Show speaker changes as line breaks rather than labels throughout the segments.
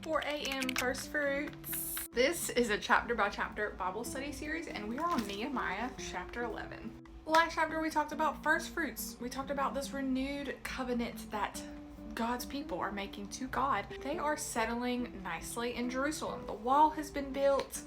4 a.m. First Fruits. This is a chapter by chapter Bible study series, and we are on Nehemiah chapter 11. Last chapter we talked about first fruits. We talked about this renewed covenant that God's people are making to God. They are settling nicely in Jerusalem. The wall has been built.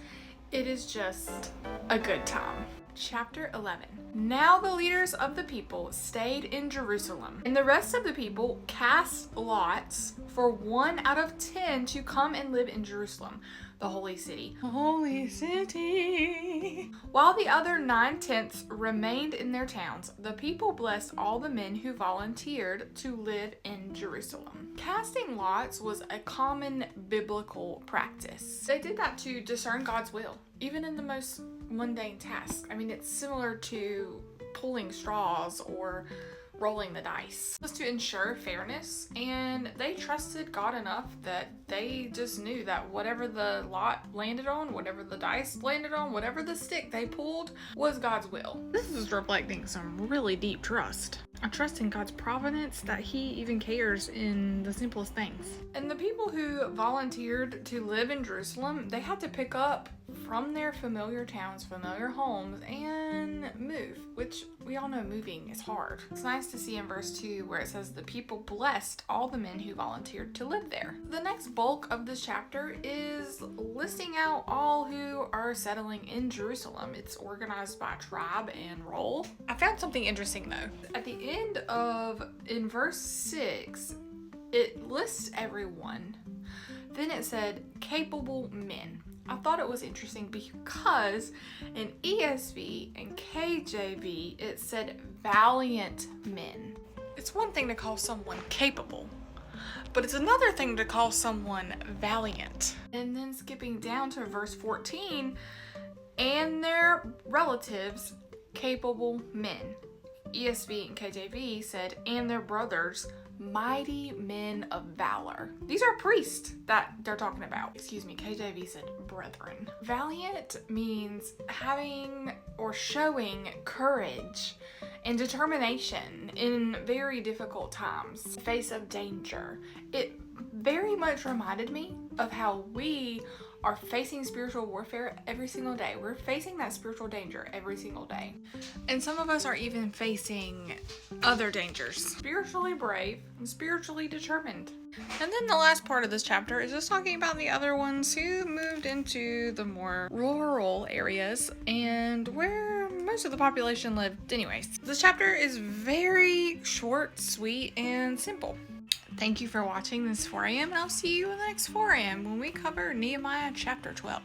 It is just a good time. Chapter 11. Now the leaders of the people stayed in Jerusalem, and the rest of the people cast lots for 1 out of 10 to come and live in Jerusalem, the holy city. Holy city. While the other 9/10 remained in their towns, the people blessed all the men who volunteered to live in Jerusalem. Casting lots was a common biblical practice. They did that to discern God's will, even in the most mundane tasks. I mean, it's similar to pulling straws or rolling the dice. It was to ensure fairness, and they trusted God enough that they just knew that whatever the lot landed on, whatever the dice landed on, whatever the stick they pulled was God's will. This is reflecting some really deep trust. A trust in God's providence that He even cares in the simplest things. And the people who volunteered to live in Jerusalem, they had to pick up from their familiar towns, familiar homes, and move, which we all know moving is hard. It's nice to see in verse 2 where it says the people blessed all the men who volunteered to live there. The next bulk of this chapter is listing out all who are settling in Jerusalem. It's organized by tribe and role. I found something interesting though. At the end in verse 6, it lists everyone. Then it said capable men. I thought it was interesting because in ESV and KJV it said valiant men. It's one thing to call someone capable, but it's another thing to call someone valiant. And then skipping down to verse 14, and their relatives, capable men. ESV and KJV said, and their brothers, mighty men of valor. These are priests that they're talking about. Excuse me, KJV said brethren. Valiant means having or showing courage and determination in very difficult times, face of danger. It very much reminded me of how we are facing spiritual warfare every single day. We're facing that spiritual danger every single day. And some of us are even facing other dangers. Spiritually brave and spiritually determined. And then the last part of this chapter is just talking about the other ones who moved into the more rural areas and where most of the population lived anyways. This chapter is very short, sweet, and simple. Thank you for watching this 4 a.m. and I'll see you in the next 4 a.m. when we cover Nehemiah chapter 12.